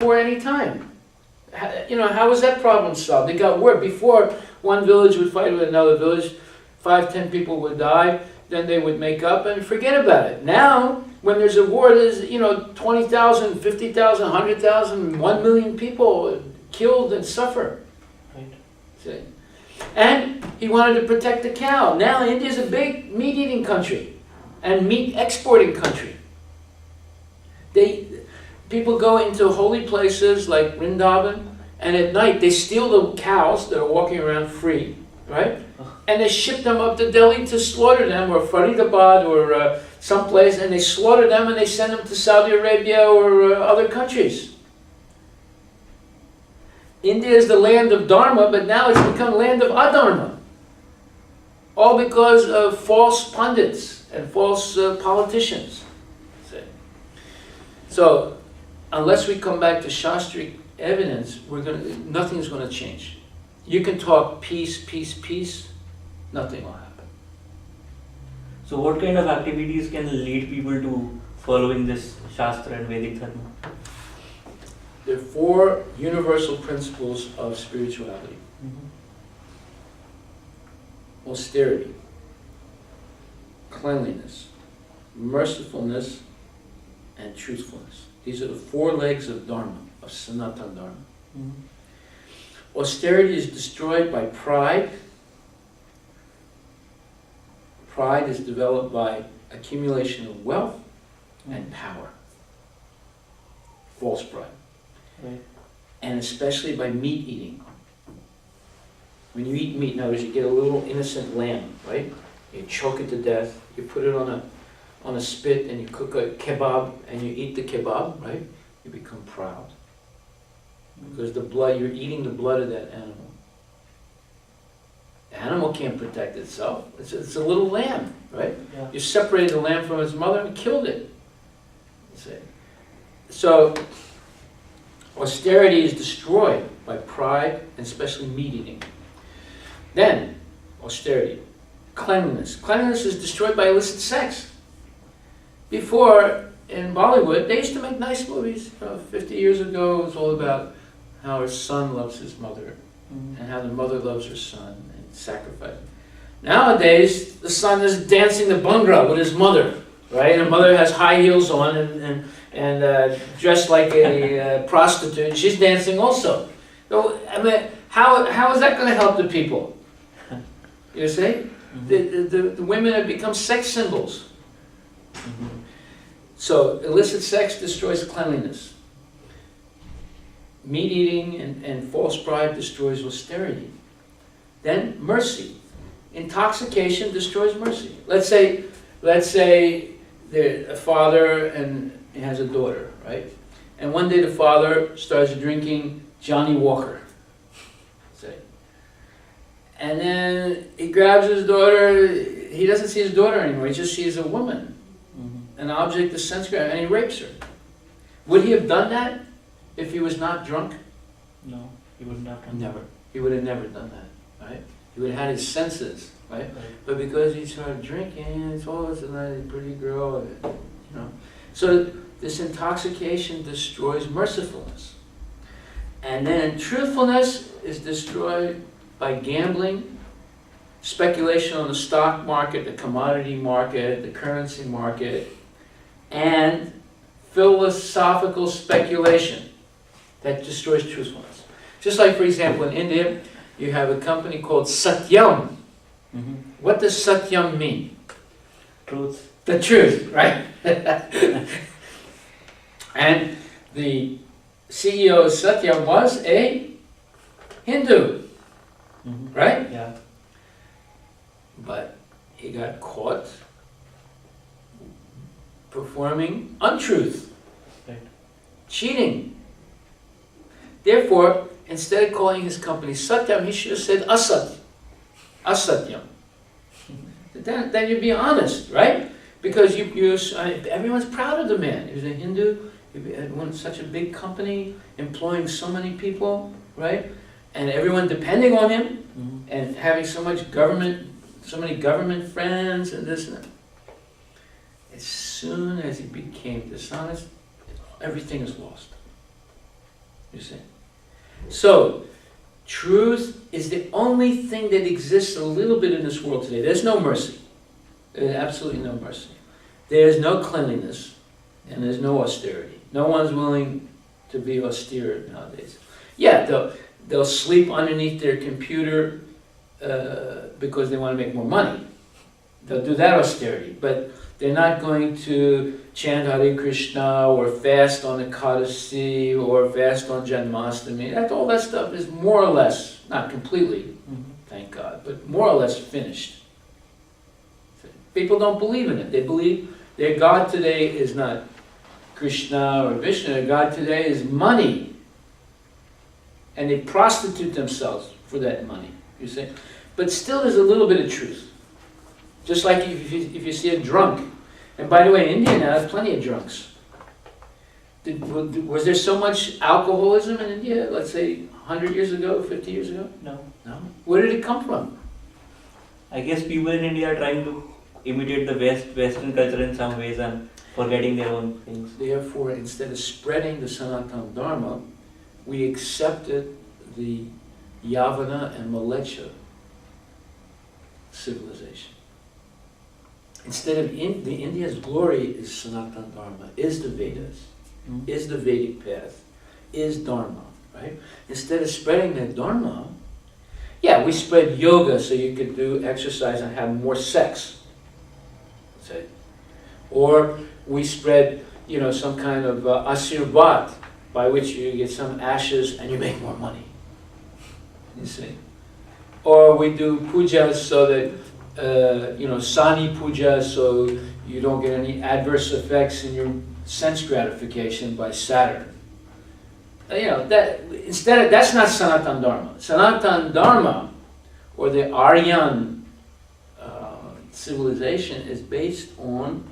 war any time. How was that problem solved? They got war. Before, one village would fight with another village, 5, 10 people would die, then they would make up and forget about it. Now, when there's a war, there's 20,000, 50,000, 100,000, 1 million people killed and suffer. Right. See? And he wanted to protect the cow. Now India's a big meat-eating country and meat exporting country. People go into holy places like Vrindavan, and at night they steal the cows that are walking around free, right? And they ship them up to Delhi to slaughter them, or Faridabad, or someplace, and they slaughter them and they send them to Saudi Arabia or other countries. India is the land of Dharma, but now it's become land of Adharma. All because of false pundits and false politicians. So, unless we come back to Shastric evidence, nothing's going to change. You can talk peace, peace, peace, nothing will happen. So what kind of activities can lead people to following this Shastra and Vedic Dharma? There are 4 universal principles of spirituality. Austerity, cleanliness, mercifulness, and truthfulness. These are the 4 legs of Dharma, of Sanatana Dharma. Austerity is destroyed by pride. Pride is developed by accumulation of wealth and power. False pride. Right. And especially by meat eating. When you eat meat, in other words, you get a little innocent lamb, right? You choke it to death, you put it on a spit and you cook a kebab and you eat the kebab, right? You become proud. Because you're eating the blood of that animal. The animal can't protect itself. It's a little lamb, right? Yeah. You separated the lamb from its mother and killed it. So, austerity is destroyed by pride and especially meat eating. Then, austerity. Cleanliness. Cleanliness is destroyed by illicit sex. Before, in Bollywood, they used to make nice movies. 50 years ago, it was all about how her son loves his mother and how the mother loves her son and sacrifice. Nowadays, the son is dancing the bhangra with his mother, right? And the mother has high heels on and dressed like a prostitute. She's dancing also. So, I mean, how is that going to help the people? You see? The women have become sex symbols. So, illicit sex destroys cleanliness. Meat eating and false pride destroys austerity. Then, mercy. Intoxication destroys mercy. Let's say a father and he has a daughter, right? And one day the father starts drinking Johnny Walker, say. And then he grabs his daughter. He doesn't see his daughter anymore. He just sees a woman, an object of sense grab, and he rapes her. Would he have done that if he was not drunk? No, he wouldn't have done Never. He would have never done that, right? He would have had his senses, right? But because he started drinking, it's always a nice, pretty girl, So this intoxication destroys mercifulness. And then truthfulness is destroyed by gambling, speculation on the stock market, the commodity market, the currency market, and philosophical speculation that destroys truthfulness. Just like, for example, in India, you have a company called Satyam. What does Satyam mean? Truth. The truth, right? And the CEO of Satyam was a Hindu, right? Yeah. But he got caught performing untruth, Right. cheating. Therefore, instead of calling his company Satyam, he should have said Asat, Asatyam. Then you'd be honest, right? Because everyone's proud of the man. He was a Hindu, he had such a big company, employing so many people, right? And everyone depending on him, and having so many government friends and this and that. As soon as he became dishonest, everything is lost. You see? So, truth is the only thing that exists a little bit in this world today. There's no mercy. There's absolutely no mercy. There's no cleanliness, and there's no austerity. No one's willing to be austere nowadays. Yeah, they'll sleep underneath their computer because they want to make more money. They'll do that austerity, but they're not going to chant Hare Krishna or fast on Ekadasi or fast on Janmashtami. All that stuff is more or less, not completely, thank God, but more or less finished. People don't believe in it. They believe their God today is not Krishna or Vishnu. Their God today is money. And they prostitute themselves for that money, you see. But still there's a little bit of truth. Just like if you see a drunk. And by the way, in India now there's plenty of drunks. Was there so much alcoholism in India, let's say 100 years ago, 50 years ago? No. No. Where did it come from? I guess people in India are trying to imitate the Western culture in some ways and forgetting their own things. Therefore, instead of spreading the Sanatana Dharma, we accepted the Yavana and Malecha civilization. Instead of the India's glory is Sanatana Dharma, is the Vedas, is the Vedic path, is Dharma, right? Instead of spreading that Dharma, yeah, we spread yoga so you could do exercise and have more sex, say. Or we spread, some kind of asirvat, by which you get some ashes and you make more money. You see? Or we do pujas so that, sani puja, so you don't get any adverse effects in your sense gratification by Saturn. That's not Sanatana Dharma. Sanatana Dharma, or the Aryan civilization, is based on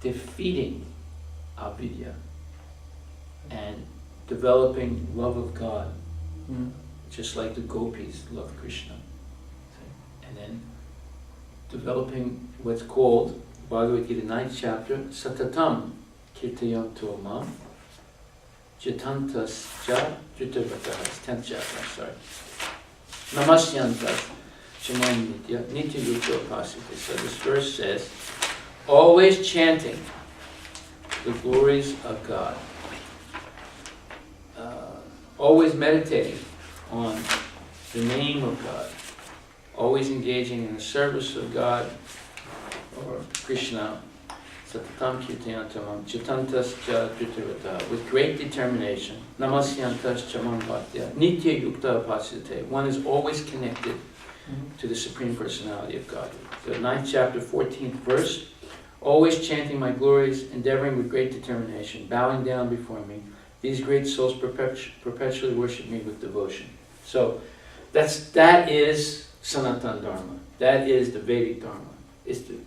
defeating avidya and developing love of God, just like the gopis love Krishna. And then developing what's called, Bhagavad Gita 9th chapter, Satatam Kirtayanto Mam Jatantas Cha Jitavataha, 10th chapter, I'm sorry. Namasyantas Chamam Nitya Nitya Yukta Upasite. So this verse says, always chanting the glories of God. Always meditating on the name of God. Always engaging in the service of God or Krishna. Satatam Kirtayantamam Chitantas Cha Dhritarata, with great determination. Namasyantas Chamam Bhaktya Nitya Yukta Upasite. One is always connected to the Supreme Personality of God. The 9th chapter, 14th verse. Always chanting my glories, endeavoring with great determination, bowing down before me. These great souls perpetually worship me with devotion. So that is Sanatana Dharma. That is the Vedic Dharma.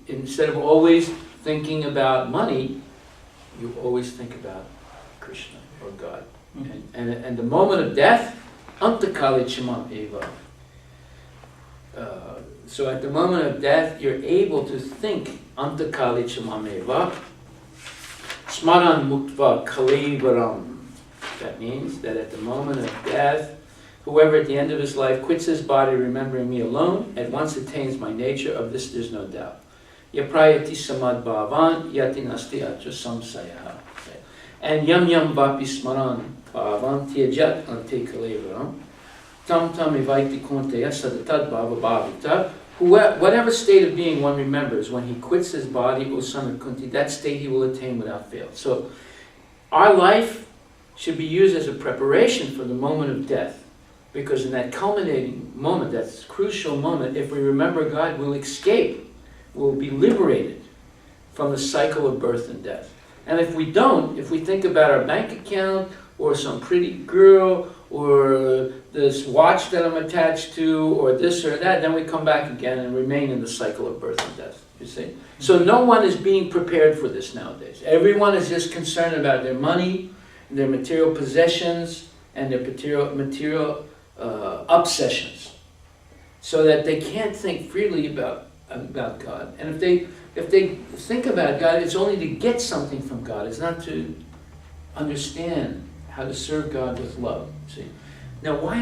Instead of always thinking about money, you always think about Krishna or God. And the moment of death, antakali chamam eva. So at the moment of death, you're able to think antakali chamam eva. Smaran muktva kalevaram. That means that at the moment of death, whoever at the end of his life quits his body remembering me alone, at once attains my nature. Of this there's no doubt. Yaprayati samad bhavan yati nasti atra samsayaha. And yam yam vapi smaran bhavan tyajat ante kalevaram. Tam tam ivaiti konteya sadatad bhava bhavita. Whatever state of being one remembers when he quits his body, O son of Kunti, that state he will attain without fail. So our life should be used as a preparation for the moment of death. Because in that culminating moment, that crucial moment, if we remember God, we'll escape. We'll be liberated from the cycle of birth and death. And if we don't, if we think about our bank account, or some pretty girl, or this watch that I'm attached to, or this or that, then we come back again and remain in the cycle of birth and death, you see? So no one is being prepared for this nowadays. Everyone is just concerned about their money, their material possessions, and their material obsessions, so that they can't think freely about God. And if they think about God, it's only to get something from God. It's not to understand how to serve God with love. See, now why